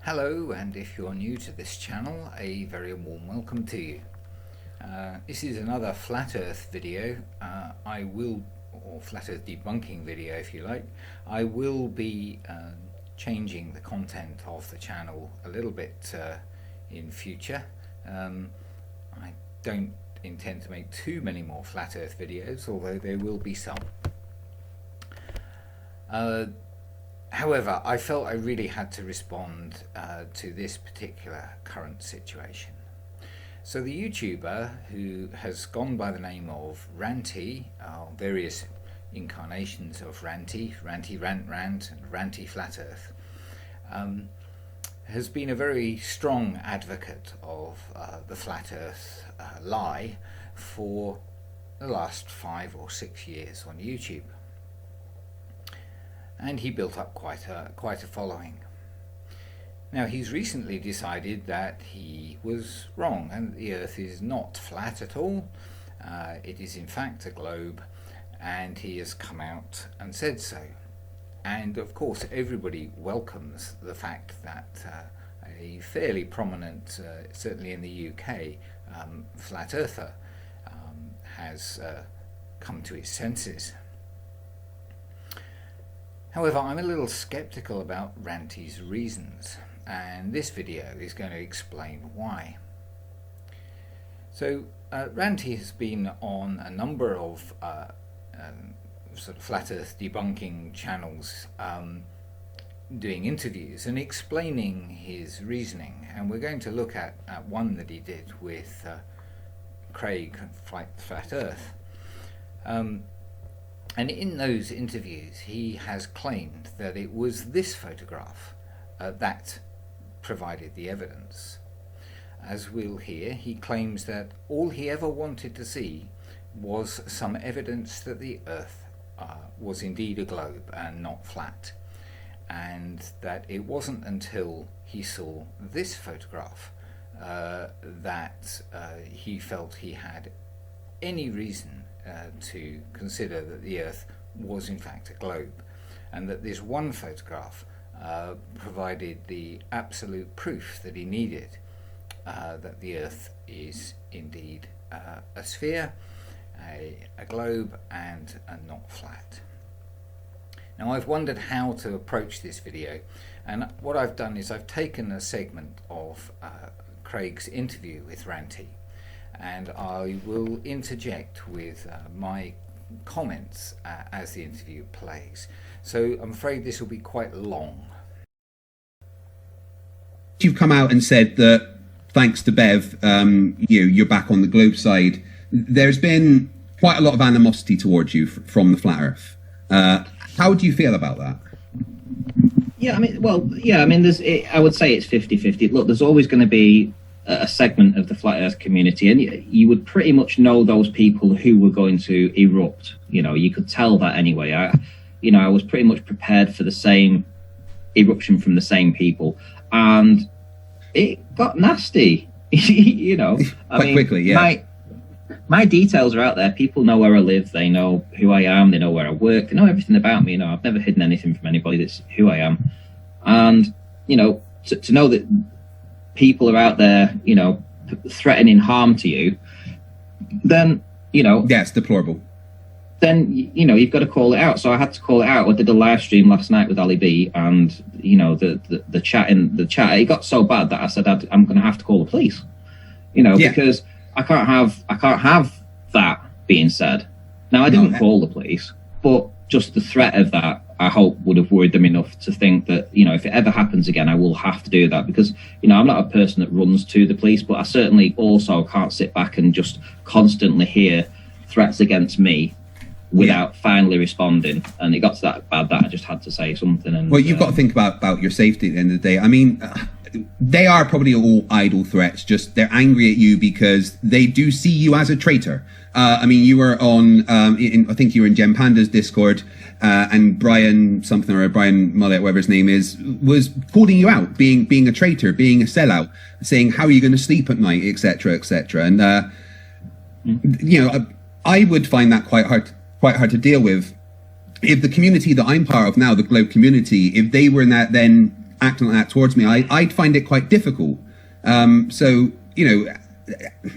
Hello, and if you're new to this channel, a very warm welcome to you. This is another Flat Earth video. Or Flat Earth debunking video if you like. I will be changing the content of the channel a little bit in future. I don't intend to make too many more Flat Earth videos, although there will be some. However, I felt I really had to respond to this particular current situation. So the YouTuber who has gone by the name of Ranty, various incarnations of Ranty, Ranty Rant Rant and Ranty Flat Earth, has been a very strong advocate of the Flat Earth lie for the last 5 or 6 years on YouTube. And he built up quite a following. Now he's recently decided that he was wrong and the Earth is not flat at all. It is in fact a globe, and he has come out and said so. And of course everybody welcomes the fact that a fairly prominent, certainly in the UK, flat earther has come to his senses. However, I'm a little skeptical about Ranty's reasons, and this video is going to explain why. So, Ranty has been on a number of sort of flat earth debunking channels doing interviews and explaining his reasoning, and we're going to look at one that he did with Craig Flat Earth. And in those interviews he has claimed that it was this photograph that provided the evidence. As we'll hear, he claims that all he ever wanted to see was some evidence that the Earth was indeed a globe and not flat, and that it wasn't until he saw this photograph that he felt he had any reason to consider that the Earth was in fact a globe, and that this one photograph provided the absolute proof that he needed that the Earth is indeed a sphere, a globe, and not flat. Now I've wondered how to approach this video, and what I've done is I've taken a segment of Craig's interview with Ranty, and I will interject with my comments as the interview plays. So I'm afraid this will be quite long. You've come out and said that thanks to Bev, you're back on the globe side. There's been quite a lot of animosity towards you from the Flat Earth. How do you feel about that? Yeah, I would say it's 50-50. Look, there's always going to be a segment of the Flat Earth community, and you would pretty much know those people who were going to erupt. You could tell that anyway. I was pretty much prepared for the same eruption from the same people, and it got nasty. Quite quickly, yeah. My details are out there. People know where I live. They know who I am. They know where I work. They know everything about me. I've never hidden anything from anybody. That's who I am. And to know that people are out there, threatening harm to you, then, yeah, it's deplorable. Then, you've got to call it out. So I had to call it out. I did a live stream last night with Ali B, and, the chat, it got so bad that I said, I'm going to have to call the police, because I can't have that being said. Now, I didn't call the police, but just the threat of that, I hope, would have worried them enough to think that, if it ever happens again, I will have to do that, because, I'm not a person that runs to the police, but I certainly also can't sit back and just constantly hear threats against me without finally responding. And it got to that bad that I just had to say something. And well, you've got to think about your safety at the end of the day. I mean, they are probably all idle threats. Just they're angry at you because they do see you as a traitor. You were on, I think you were in Gem Panda's Discord, and Brian Mullet, whatever his name is, was calling you out, being a traitor, being a sellout, saying how are you going to sleep at night, etc., etc. And I would find that quite hard to deal with. If the community that I'm part of now, the Globe community, if they were in that then acting like that towards me, I'd find it quite difficult. So,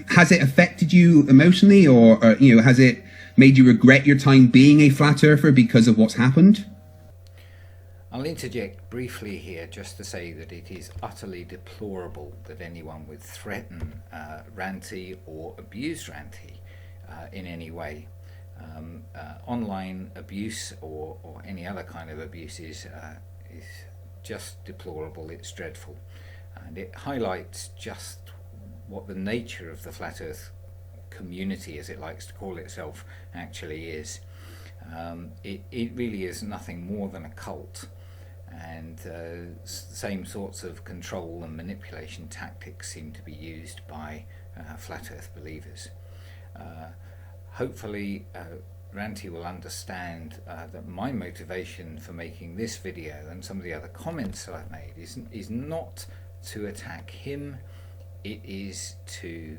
has it affected you emotionally, or has it made you regret your time being a flat earther because of what's happened? I'll interject briefly here just to say that it is utterly deplorable that anyone would threaten Ranty or abuse Ranty in any way. Online abuse or any other kind of abuse is just deplorable. It's dreadful, and it highlights just what the nature of the flat earth community, as it likes to call itself, actually is. It really is nothing more than a cult, and the same sorts of control and manipulation tactics seem to be used by flat earth believers. Hopefully Ranty will understand that my motivation for making this video and some of the other comments that I've made is not to attack him. It is to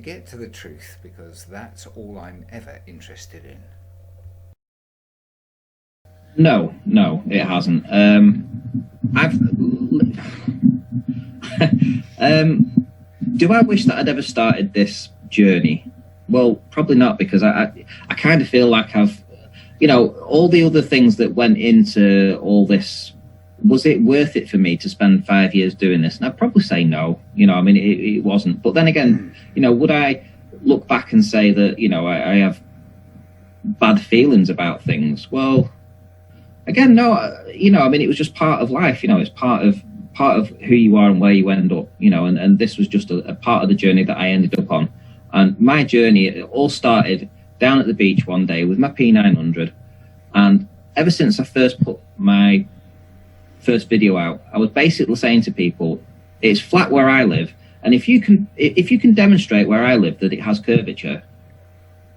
get to the truth, because that's all I'm ever interested in. No, it hasn't. Do I wish that I'd ever started this journey? Well, probably not, because I kind of feel like I've, all the other things that went into all this, was it worth it for me to spend 5 years doing this? And I'd probably say no. It wasn't. But then again, would I look back and say that, I have bad feelings about things? Well, again, no. It was just part of life. It's part of who you are and where you end up. And this was just a part of the journey that I ended up on. And my journey, it all started down at the beach one day with my P900. And ever since I first put my first video out, I was basically saying to people, it's flat where I live, and if you can demonstrate where I live that it has curvature,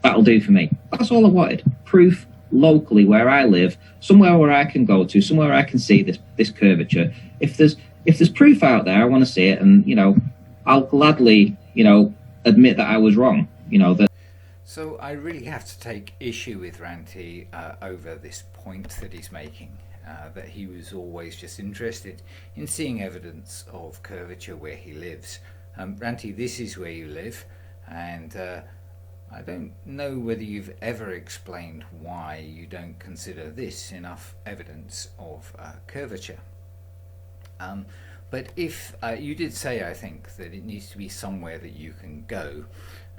that'll do for me. That's all I wanted. Proof locally where I live, somewhere where I can go to, somewhere where I can see this curvature. If there's proof out there, I want to see it, and I'll gladly admit that I was wrong. So I really have to take issue with Ranty over this point that he's making. That he was always just interested in seeing evidence of curvature where he lives. Ranty, this is where you live, and I don't know whether you've ever explained why you don't consider this enough evidence of curvature. But if you did say, I think, that it needs to be somewhere that you can go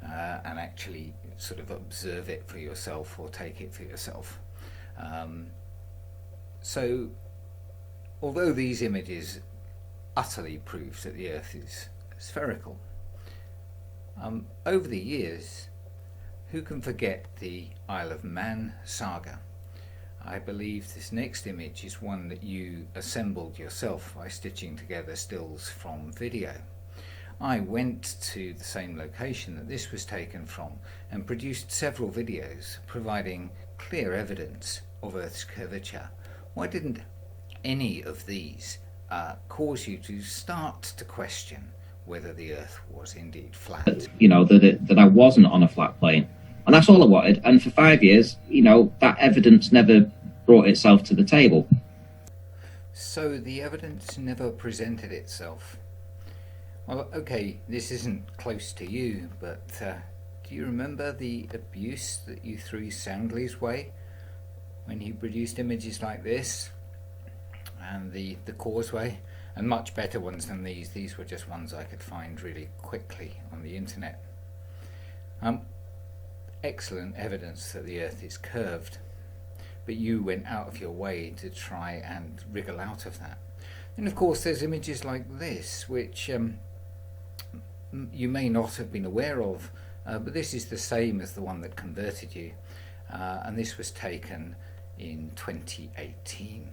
and actually sort of observe it for yourself or take it for yourself. So, although these images utterly prove that the Earth is spherical, over the years, who can forget the Isle of Man saga? I believe this next image is one that you assembled yourself by stitching together stills from video. I went to the same location that this was taken from and produced several videos providing clear evidence of Earth's curvature. Why didn't any of these cause you to start to question whether the Earth was indeed flat? That I wasn't on a flat plane. And that's all I wanted. And for 5 years, that evidence never brought itself to the table. So the evidence never presented itself. Well, okay, this isn't close to you, but do you remember the abuse that you threw Soundly's way when he produced images like this, and the causeway, and much better ones than these? These were just ones I could find really quickly on the internet. Excellent evidence that the Earth is curved, but you went out of your way to try and wriggle out of that. And of course there's images like this, which you may not have been aware of, but this is the same as the one that converted you, and this was taken in 2018.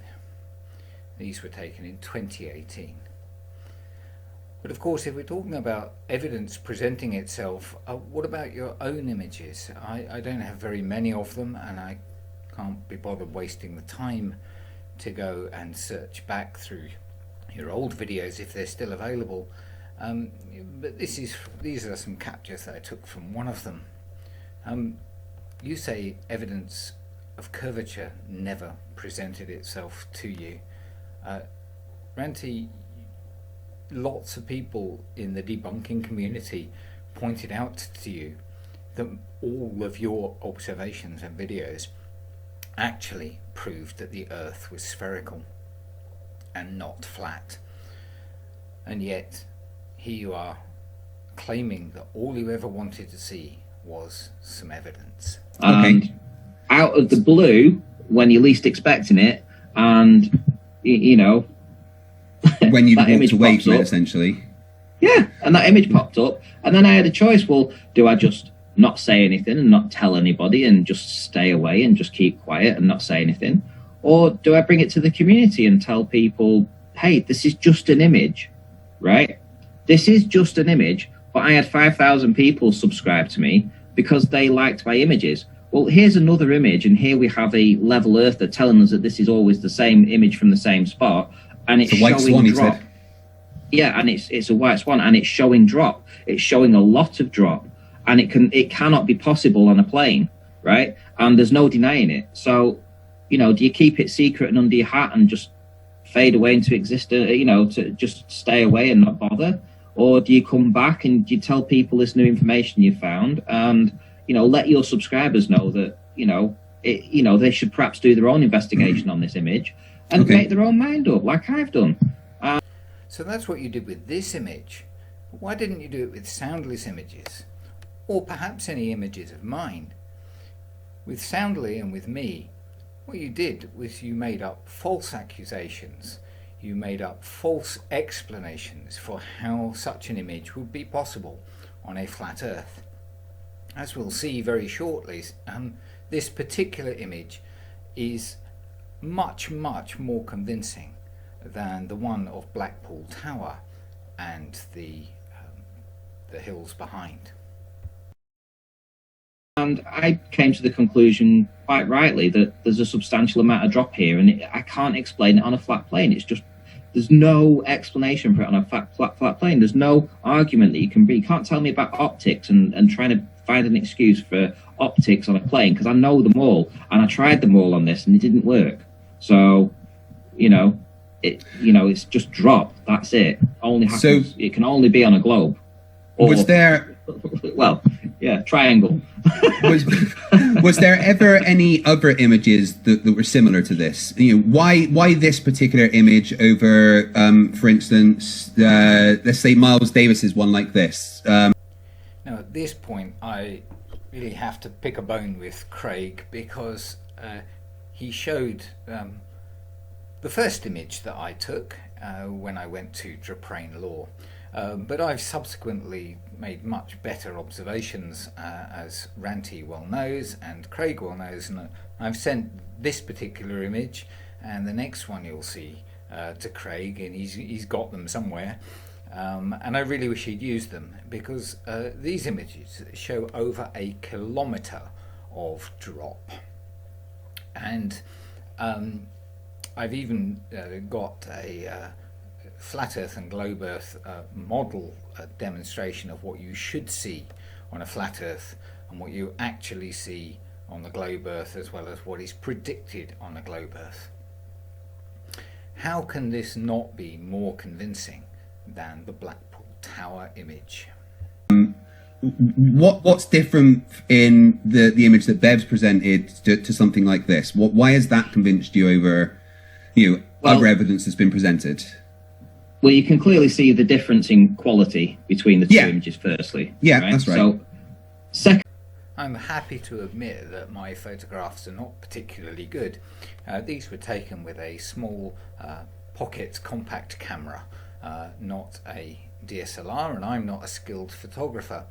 These were taken in 2018. But of course, if we're talking about evidence presenting itself, what about your own images? I don't have very many of them, and I can't be bothered wasting the time to go and search back through your old videos if they're still available. But these are some captures that I took from one of them. You say evidence of curvature never presented itself to you. Ranty, lots of people in the debunking community pointed out to you that all of your observations and videos actually proved that the Earth was spherical and not flat. And yet, here you are claiming that all you ever wanted to see was some evidence. And out of the blue, when you're least expecting it, and you know, when you that walked away from it, up, essentially. Yeah, and that image popped up, and then I had a choice. Well, do I just not say anything and not tell anybody and just stay away and just keep quiet and not say anything? Or do I bring it to the community and tell people, hey, this is just an image, right? This is just an image, but I had 5,000 people subscribe to me because they liked my images. Well, here's another image, and here we have a level earther telling us that this is always the same image from the same spot, and it's a white showing swan, drop. Yeah, and it's a white swan, and it's showing drop. It's showing a lot of drop, and it cannot be possible on a plane, right? And there's no denying it. So, you know, do you keep it secret and under your hat and just fade away into existence, you know, to just stay away and not bother? Or do you come back and you tell people this new information you found, and, you know, let your subscribers know that, you know, they should perhaps do their own investigation on this image and make their own mind up, like I've done. So that's what you did with this image. But why didn't you do it with soundless images? Or perhaps any images of mine? With Soundly and with me, what you did was you made up false accusations. You made up false explanations for how such an image would be possible on a flat Earth. As we'll see very shortly, this particular image is much, much more convincing than the one of Blackpool Tower and the hills behind. And I came to the conclusion, quite rightly, that there's a substantial amount of drop here, and I can't explain it on a flat plane. It's just, there's no explanation for it on a flat plane. There's no argument that you can bring. You can't tell me about optics and trying to find an excuse for optics on a plane, because I know them all, and I tried them all on this, and it didn't work. So, it's just drop. That's it. Only happens. So, it can only be on a globe. Or, was there? Well, yeah, triangle. was there ever any other images that were similar to this? You know, why this particular image over, for instance, let's say Miles Davis's one like this? Now, at this point, I really have to pick a bone with Craig, because he showed the first image that I took when I went to Draprain Law. But I've subsequently made much better observations, as Ranty well knows and Craig well knows, and I've sent this particular image and the next one you'll see to Craig, and he's got them somewhere, and I really wish he'd used them, because these images show over 1 kilometre of drop, and I've even got a flat Earth and globe Earth model demonstration of what you should see on a flat Earth and what you actually see on the globe Earth, as well as what is predicted on the globe Earth. How can this not be more convincing than the Blackpool Tower image? What's different in the image that Bev's presented to something like this? Why has that convinced you over, other evidence that's been presented? Well, you can clearly see the difference in quality between the two images, firstly. Yeah, right? That's right. So, second, I'm happy to admit that my photographs are not particularly good. These were taken with a small pocket compact camera, not a DSLR, and I'm not a skilled photographer.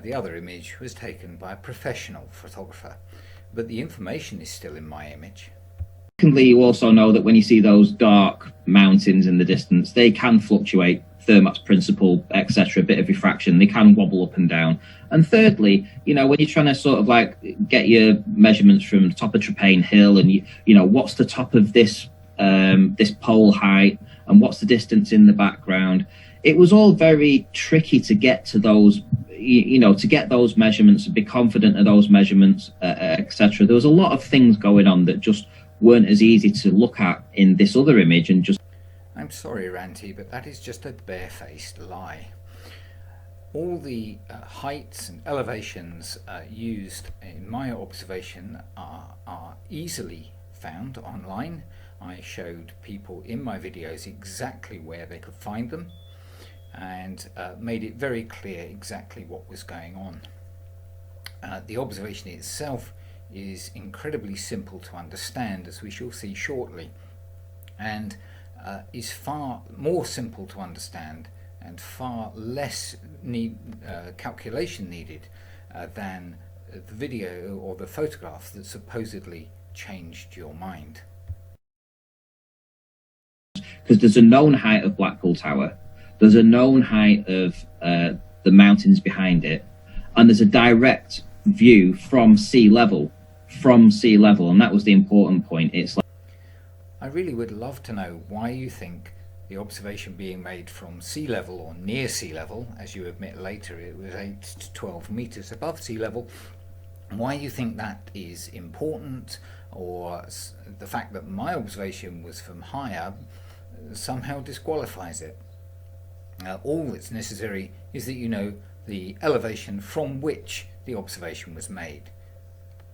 The other image was taken by a professional photographer, but the information is still in my image. Secondly, you also know that when you see those dark mountains in the distance, they can fluctuate, Fermat's principle, etc., a bit of refraction, they can wobble up and down. And thirdly, when you're trying to sort of like get your measurements from the top of Draprain Hill, and what's the top of this this pole height, and what's the distance in the background, it was all very tricky to get to those, to get those measurements and be confident of those measurements, etc. There was a lot of things going on that just weren't as easy to look at in this other image, and just... I'm sorry, Ranty, but that is just a barefaced lie. All the heights and elevations used in my observation are easily found online. I showed people in my videos exactly where they could find them, and made it very clear exactly what was going on. The observation itself is incredibly simple to understand, as we shall see shortly, and is far more simple to understand and far less calculation needed than the video or the photograph that supposedly changed your mind. Because there's a known height of Blackpool Tower, there's a known height of the mountains behind it, and there's a direct view from sea level, and that was the important point. It's like, I really would love to know why you think the observation being made from sea level or near sea level, as you admit later it was 8 to 12 meters above sea level, why you think that is important, or the fact that my observation was from higher somehow disqualifies it. All that's necessary is that you know the elevation from which the observation was made.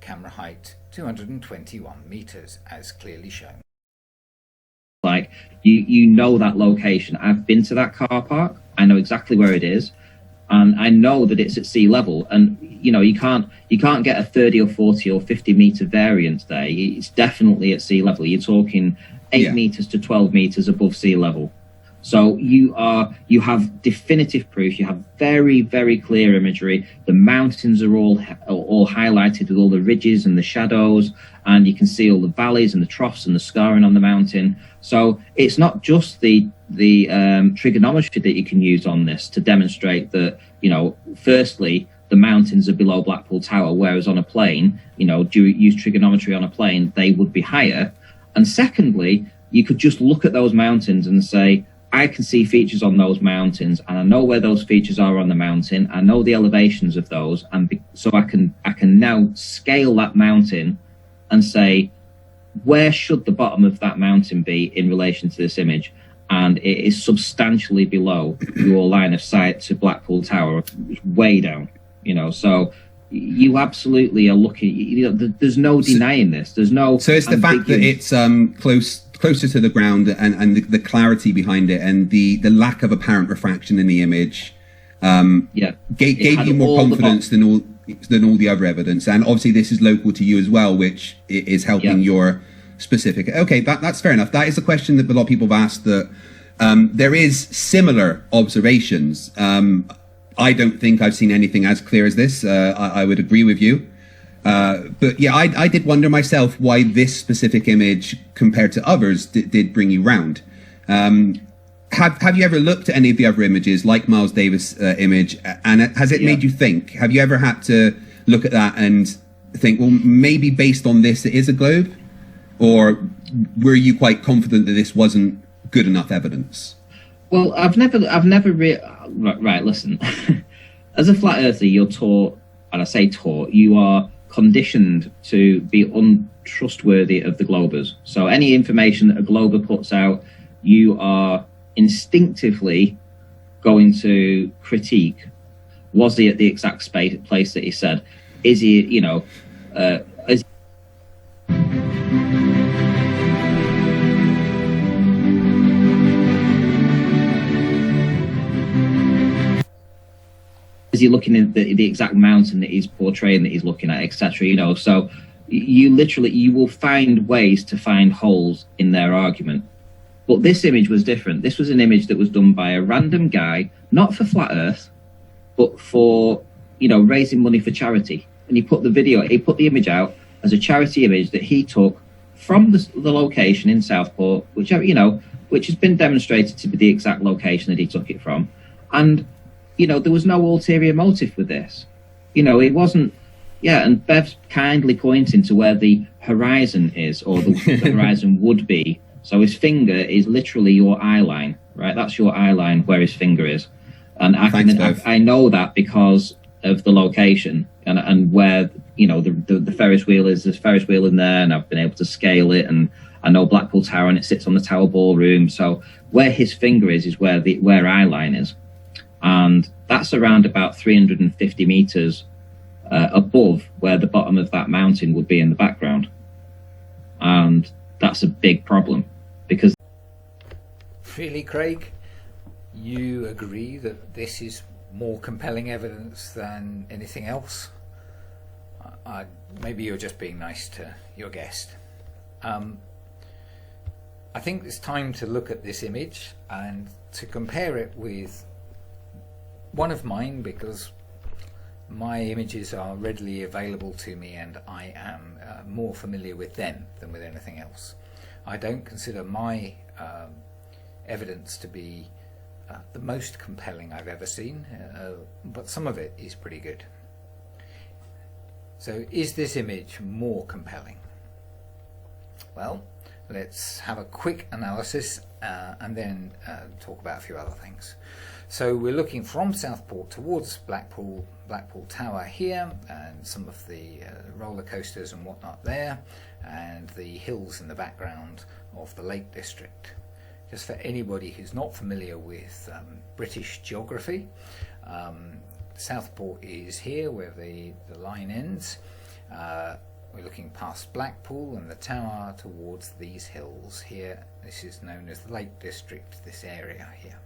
Camera height 221 meters, as clearly shown. Like, you know that location. I've been to that car park. I know exactly where it is, and I know that it's at sea level. And you know, you can't get a 30 or 40 or 50 meter variance there. It's definitely at sea level. You're talking 8 meters to 12 meters above sea level. So you have definitive proof. You have very, very clear imagery. The mountains are all highlighted with all the ridges and the shadows, and you can see all the valleys and the troughs and the scarring on the mountain. So it's not just the trigonometry that you can use on this to demonstrate that, you know, firstly, the mountains are below Blackpool Tower, whereas on a plane, you know, do you use trigonometry on a plane, they would be higher. And secondly, you could just look at those mountains and say, I can see features on those mountains, and I know where those features are on the mountain. I know the elevations of those, and so I can now scale that mountain and say, where should the bottom of that mountain be in relation to this image? And it is substantially below your line of sight to Blackpool Tower, way down. You know, so you absolutely are looking. You know, there's no denying this. There's no. So it's the fact that it's closer to the ground, and the clarity behind it, and the lack of apparent refraction in the image, gave you more confidence than all the other evidence. And obviously, this is local to you as well, which is helping your specific. Okay, that's fair enough. That is a question that a lot of people have asked. That there is similar observations. I don't think I've seen anything as clear as this. I would agree with you. But yeah, I did wonder myself why this specific image compared to others did bring you round. Have you ever looked at any of the other images, like Miles Davis' image, and has it made you think? Have you ever had to look at that and think, well, maybe based on this it is a globe? Or were you quite confident that this wasn't good enough evidence? Well, I've never right, listen. As a flat earther, you're taught, and I say taught, you are conditioned to be untrustworthy of the globers. So any information that a glober puts out, you are instinctively going to critique. Was he at the exact place that he said? Is he, you know, is he looking at the exact mountain that he's portraying, that he's looking at, etc.? You know, so you will find ways to find holes in their argument. But this image was different. This was an image that was done by a random guy, not for Flat Earth, but for, you know, raising money for charity. And he put the image out as a charity image that he took from the location in Southport, which has been demonstrated to be the exact location that he took it from. And you know, there was no ulterior motive with this. You know, it wasn't, and Bev's kindly pointing to where the horizon is, or the horizon would be. So his finger is literally your eye line, right? That's your eye line where his finger is. And I know that because of the location and where, you know, the Ferris wheel is. There's a Ferris wheel in there, and I've been able to scale it, and I know Blackpool Tower, and it sits on the Tower Ballroom. So where his finger is where eye line is, and that's around about 350 meters above where the bottom of that mountain would be in the background, and that's a big problem because. Really, Craig, you agree that this is more compelling evidence than anything else? Maybe you're just being nice to your guest. I think it's time to look at this image and to compare it with one of mine, because my images are readily available to me and I am more familiar with them than with anything else. I don't consider my evidence to be the most compelling I've ever seen, but some of it is pretty good. So is this image more compelling? Well, let's have a quick analysis and then talk about a few other things. So we're looking from Southport towards Blackpool Tower here, and some of the roller coasters and whatnot there, and the hills in the background of the Lake District. Just for anybody who's not familiar with British geography, Southport is here where the line ends. We're looking past Blackpool and the tower towards these hills here. This is known as the Lake District, this area here.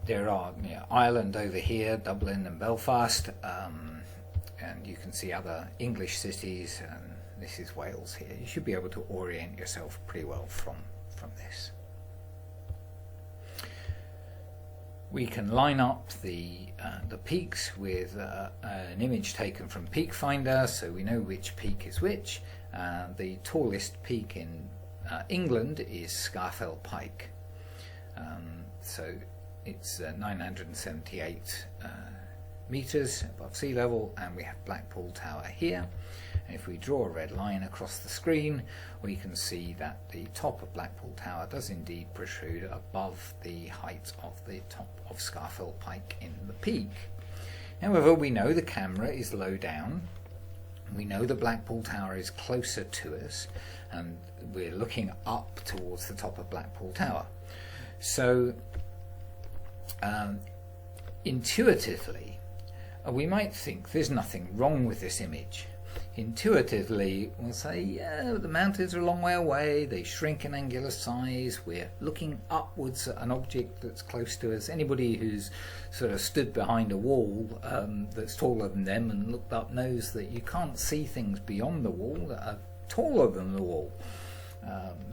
There are Ireland over here, Dublin and Belfast, and you can see other English cities, and this is Wales here. You should be able to orient yourself pretty well from this. We can line up the peaks with an image taken from Peak Finder, so we know which peak is which. The tallest peak in England is Scafell Pike. So it's 978 meters above sea level, and we have Blackpool Tower here. And if we draw a red line across the screen, we can see that the top of Blackpool Tower does indeed protrude above the height of the top of Scafell Pike in the peak. However, we know the camera is low down. We know the Blackpool Tower is closer to us, and we're looking up towards the top of Blackpool Tower. So intuitively, we might think there's nothing wrong with this image. Intuitively, we'll say, yeah, the mountains are a long way away, they shrink in angular size, we're looking upwards at an object that's close to us. Anybody who's sort of stood behind a wall that's taller than them and looked up knows that you can't see things beyond the wall that are taller than the wall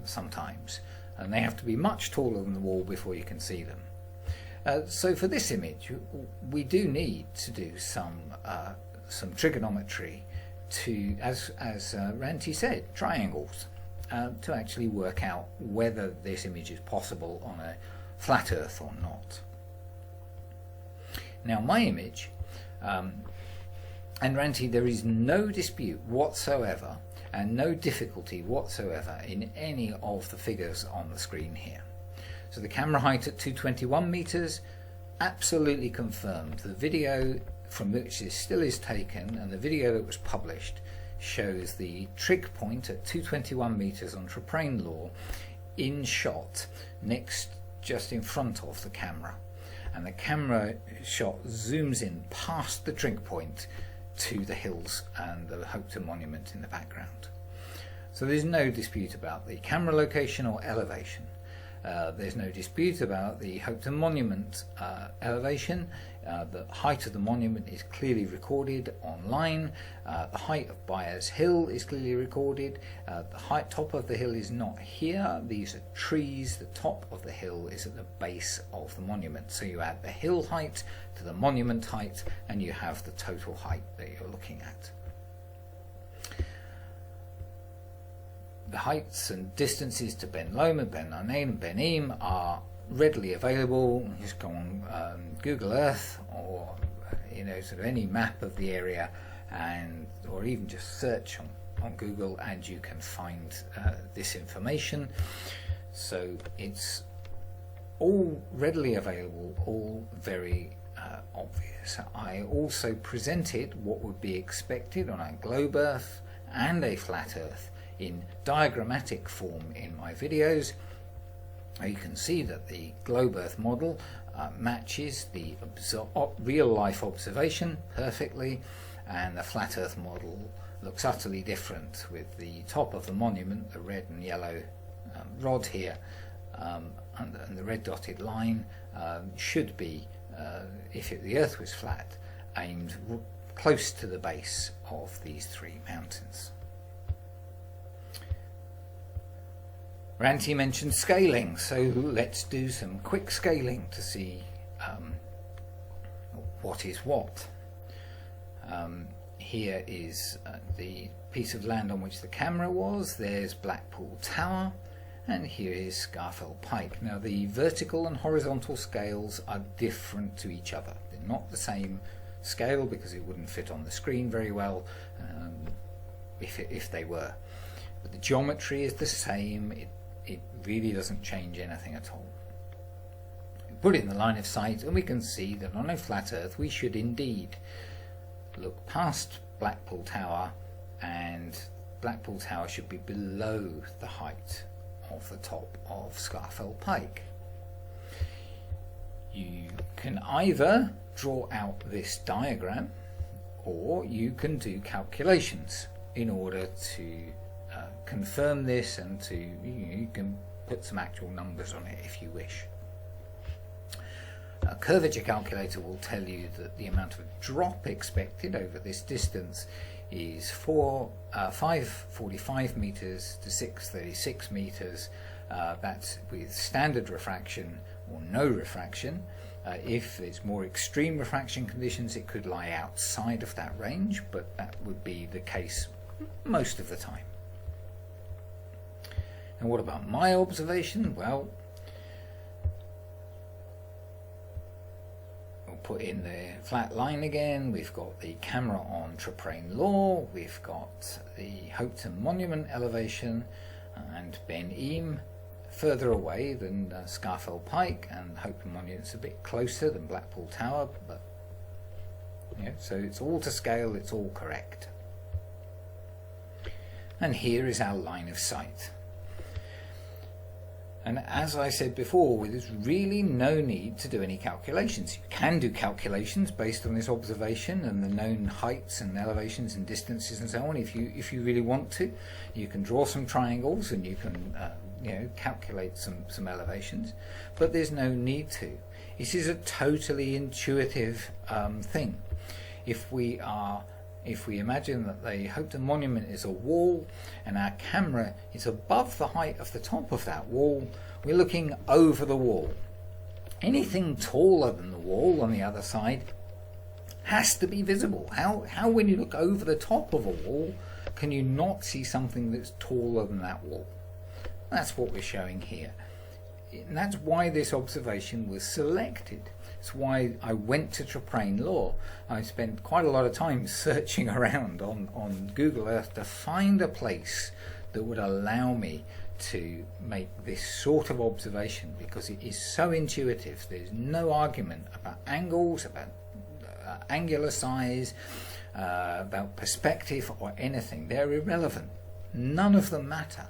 sometimes, and they have to be much taller than the wall before you can see them. So for this image, we do need to do some trigonometry to, as Ranty said, triangles, to actually work out whether this image is possible on a flat Earth or not. Now my image, and Ranty, there is no dispute whatsoever and no difficulty whatsoever in any of the figures on the screen here. So the camera height at 221 meters, absolutely confirmed. The video from which this still is taken and the video that was published shows the trig point at 221 meters on Traprain Law in shot just in front of the camera, and the camera shot zooms in past the trig point to the hills and the Hopetoun Monument in the background. So there's no dispute about the camera location or elevation. There's no dispute about the Hopetoun Monument elevation. The height of the monument is clearly recorded online. The height of Byers Hill is clearly recorded. The top of the hill is not here. These are trees. The top of the hill is at the base of the monument. So you add the hill height to the monument height, and you have the total height that you're looking at. The heights and distances to Ben Lomond, Ben Narnain and Ben Eam are readily available. You just go on Google Earth or sort of any map of the area, or even just search on Google, and you can find this information. So it's all readily available, all very obvious. I also presented what would be expected on a globe Earth and a flat Earth in diagrammatic form in my videos, you can see that the globe Earth model matches the real life observation perfectly, and the flat Earth model looks utterly different, with the top of the monument, the red and yellow rod here, and the red dotted line should be, if the Earth was flat, aimed close to the base of these three mountains. Ranty mentioned scaling, so let's do some quick scaling to see what is what. Here is the piece of land on which the camera was. There's Blackpool Tower, and here is Scafell Pike. Now the vertical and horizontal scales are different to each other. They're not the same scale because it wouldn't fit on the screen very well if they were. But the geometry is the same. It really doesn't change anything at all. We put it in the line of sight and we can see that on a flat Earth we should indeed look past Blackpool Tower, and Blackpool Tower should be below the height of the top of Scafell Pike. You can either draw out this diagram, or you can do calculations in order to confirm this, and you can put some actual numbers on it if you wish. A curvature calculator will tell you that the amount of drop expected over this distance is 545 meters to 636 meters. That's with standard refraction or no refraction. If it's more extreme refraction conditions, it could lie outside of that range, but that would be the case most of the time. And what about my observation? Well, we'll put in the flat line again. We've got the camera on Traprain Law. We've got the Hopetoun Monument elevation, and Ben Eam further away than Scafell Pike, and Hopetoun Monument's a bit closer than Blackpool Tower, but so it's all to scale, it's all correct. And here is our line of sight. And as I said before, there's really no need to do any calculations. You can do calculations based on this observation and the known heights and elevations and distances and so on. If you really want to, you can draw some triangles and you can calculate some elevations. But there's no need to. This is a totally intuitive thing. If we imagine that the Hopetoun Monument is a wall and our camera is above the height of the top of that wall, we're looking over the wall. Anything taller than the wall on the other side has to be visible. How when you look over the top of a wall can you not see something that's taller than that wall? That's what we're showing here. And that's why this observation was selected. It's why I went to Traprain Law. I spent quite a lot of time searching around on Google Earth to find a place that would allow me to make this sort of observation, because it is so intuitive. There's no argument about angles, about angular size, about perspective or anything. They're irrelevant. None of them matter.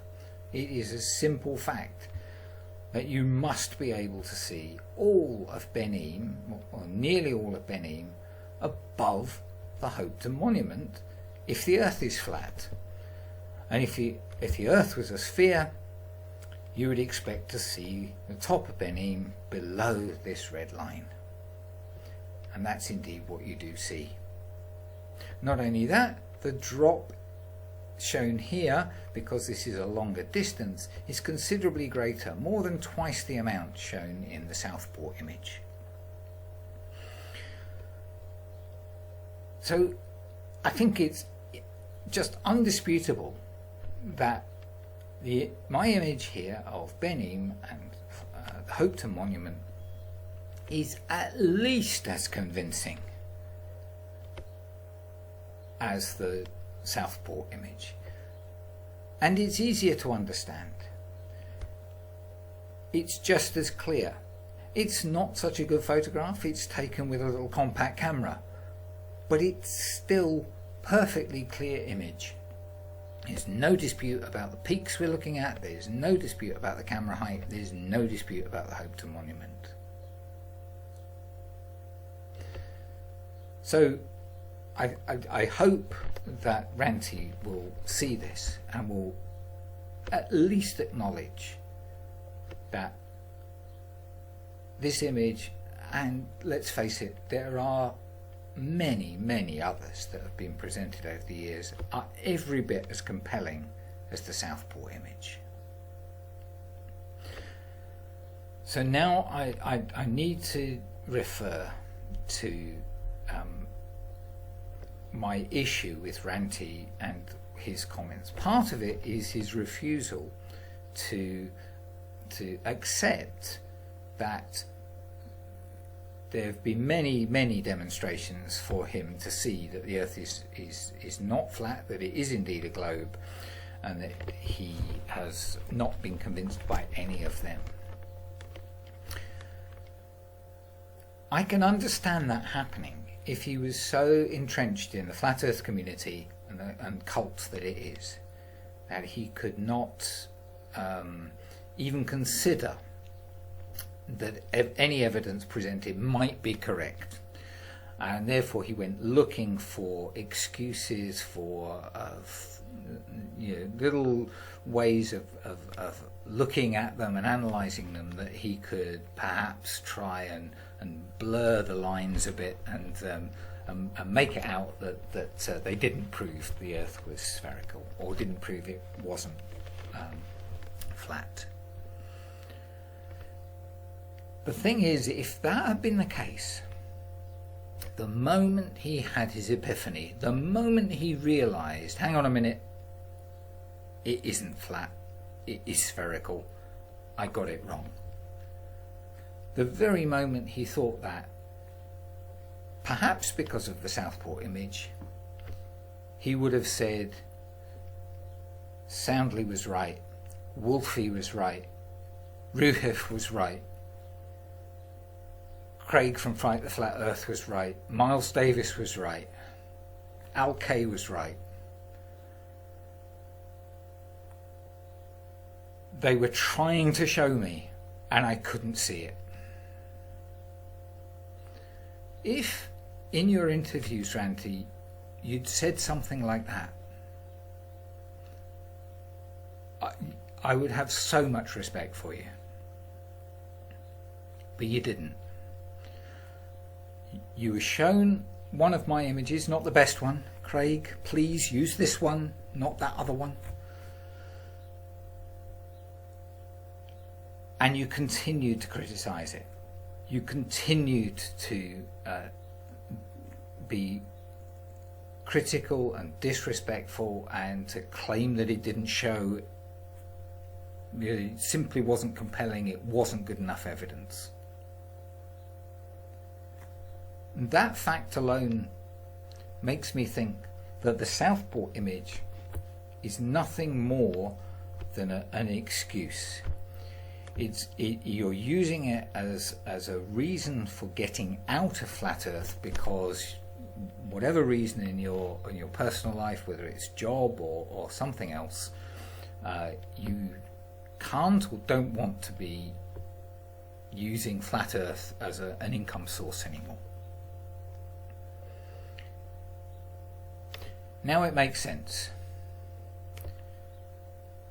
It is a simple fact that you must be able to see all of Ben Eam, or nearly all of Ben Eam, above the Hopetoun Monument if the Earth is flat. And if the Earth was a sphere, you would expect to see the top of Ben Eam below this red line. And that's indeed what you do see. Not only that, the drop shown here, because this is a longer distance, is considerably greater, more than twice the amount shown in the Southport image. So I think it's just undisputable that my image here of Ben Eam and the Hopetoun Monument is at least as convincing as the Southport image, and it's easier to understand. It's just as clear. It's not such a good photograph. It's taken with a little compact camera, but it's still perfectly clear image. There's no dispute about the peaks we're looking at. There's no dispute about the camera height. There's no dispute about the Hopeton Monument. So I hope that Ranty will see this and will at least acknowledge that this image, and let's face it, there are many others that have been presented over the years, are every bit as compelling as the Southport image. So now I need to refer to my issue with Ranty and his comments. Part of it is his refusal to accept that there have been many demonstrations for him to see that the Earth is not flat, that it is indeed a globe, and that he has not been convinced by any of them. I can understand that happening if he was so entrenched in the flat Earth community and cult that it is, that he could not even consider that any evidence presented might be correct, and therefore he went looking for excuses, for little ways of looking at them and analysing them, that he could perhaps try and blur the lines a bit and make it out that they didn't prove the Earth was spherical, or didn't prove it wasn't flat. The thing is, if that had been the case, the moment he had his epiphany, the moment he realised, hang on a minute, it isn't flat, it is spherical, I got it wrong. The very moment he thought that, perhaps because of the Southport image, he would have said, Soundley was right, Wolfe was right, Ruhiff was right, Craig from Fight the Flat Earth was right, Miles Davis was right, Al Kay was right. They were trying to show me, and I couldn't see it. If in your interviews, Ranty, you'd said something like that, I would have so much respect for you. But you didn't. You were shown one of my images, not the best one. Craig, please use this one, not that other one. And you continued to criticise it. You continued to be critical and disrespectful, and to claim that it didn't show, it simply wasn't compelling, it wasn't good enough evidence. That fact alone makes me think that the Southport image is nothing more than an excuse. You're using it as a reason for getting out of flat Earth, because whatever reason in your personal life, whether it's job or something else, you can't or don't want to be using flat Earth as an income source anymore. Now it makes sense.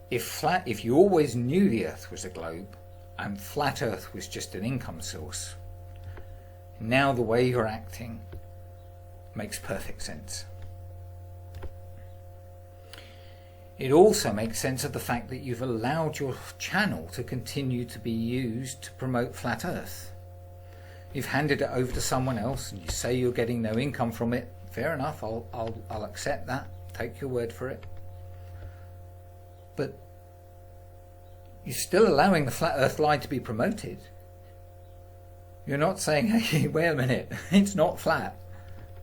If you always knew the Earth was a globe and flat Earth was just an income source, now the way you're acting makes perfect sense. It also makes sense of the fact that you've allowed your channel to continue to be used to promote flat Earth. You've handed it over to someone else and you say you're getting no income from it. Fair enough, I'll accept that, take your word for it. But you're still allowing the flat Earth lie to be promoted. You're not saying, hey, wait a minute, it's not flat,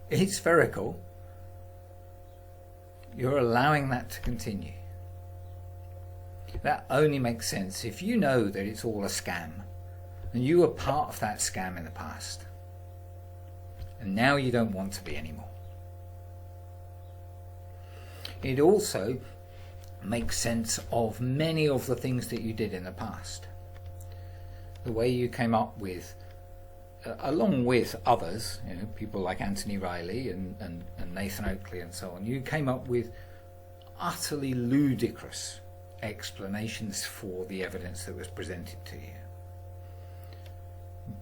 it's spherical. You're allowing that to continue. That only makes sense if you know that it's all a scam, and you were part of that scam in the past, and now you don't want to be anymore. It also make sense of many of the things that you did in the past. The way you came up with, along with others, people like Anthony Riley and Nathan Oakley and so on, you came up with utterly ludicrous explanations for the evidence that was presented to you.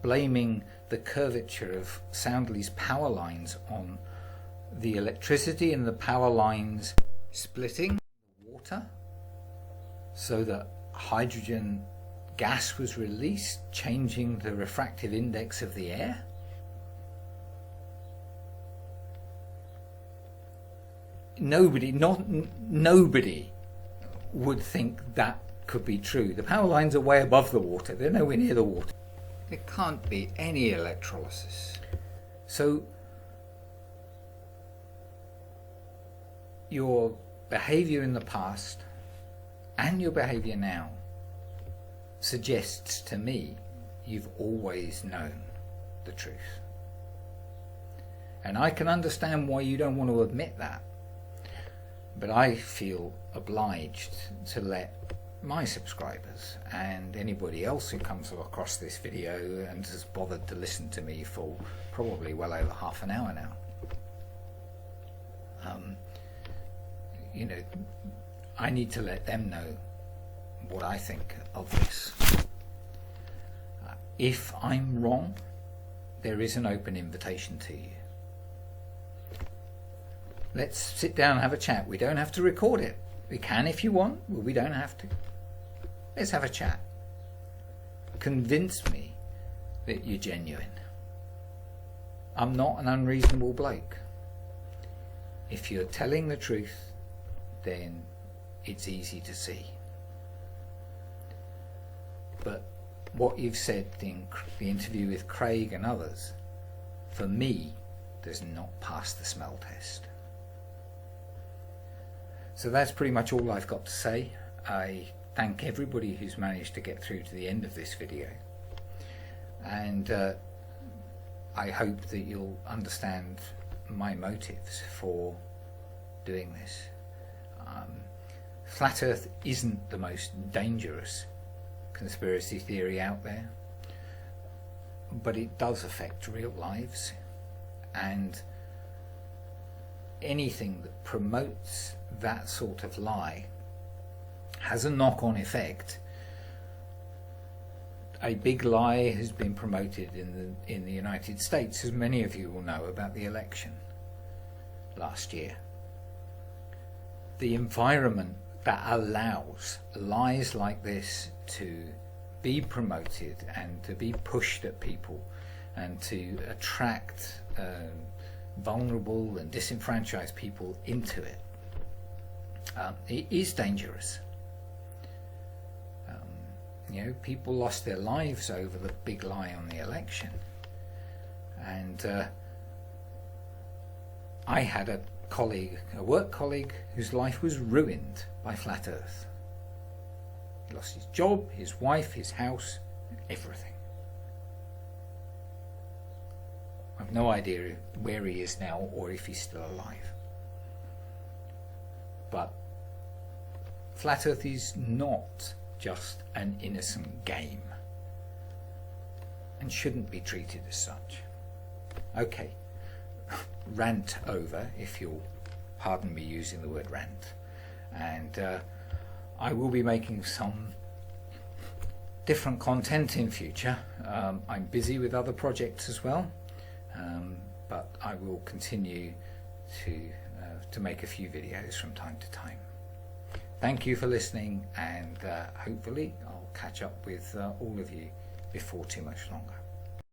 Blaming the curvature of Soundley's power lines on the electricity and the power lines splitting the water so that hydrogen gas was released, changing the refractive index of the air. Nobody would think that could be true. The power lines are way above the water. They're nowhere near the water. There can't be any electrolysis. So your behavior in the past and your behavior now suggests to me you've always known the truth. And I can understand why you don't want to admit that. But I feel obliged to let my subscribers and anybody else who comes across this video and has bothered to listen to me for probably well over half an hour now, I need to let them know what I think of this. If I'm wrong, there is an open invitation to you. Let's sit down and have a chat. We don't have to record it. We can if you want, but we don't have to. Let's have a chat. Convince me that you're genuine. I'm not an unreasonable bloke. If you're telling the truth, then it's easy to see. But what you've said in the interview with Craig and others, for me, does not pass the smell test. So that's pretty much all I've got to say. I thank everybody who's managed to get through to the end of this video, and I hope that you'll understand my motives for doing this. Flat Earth isn't the most dangerous conspiracy theory out there, but it does affect real lives, and anything that promotes that sort of lie has a knock-on effect. A big lie has been promoted in the United States, as many of you will know, about the election last year. The environment that allows lies like this to be promoted and to be pushed at people and to attract vulnerable and disenfranchised people into it, it is dangerous. People lost their lives over the big lie on the election, and I had a work colleague whose life was ruined by Flat Earth. He lost his job, his wife, his house, everything. I've no idea where he is now or if he's still alive. But Flat Earth is not just an innocent game and shouldn't be treated as such. Okay, rant over, if you'll pardon me using the word rant, and I will be making some different content in future. I'm busy with other projects as well, but I will continue to make a few videos from time to time. Thank you for listening, and hopefully I'll catch up with all of you before too much longer.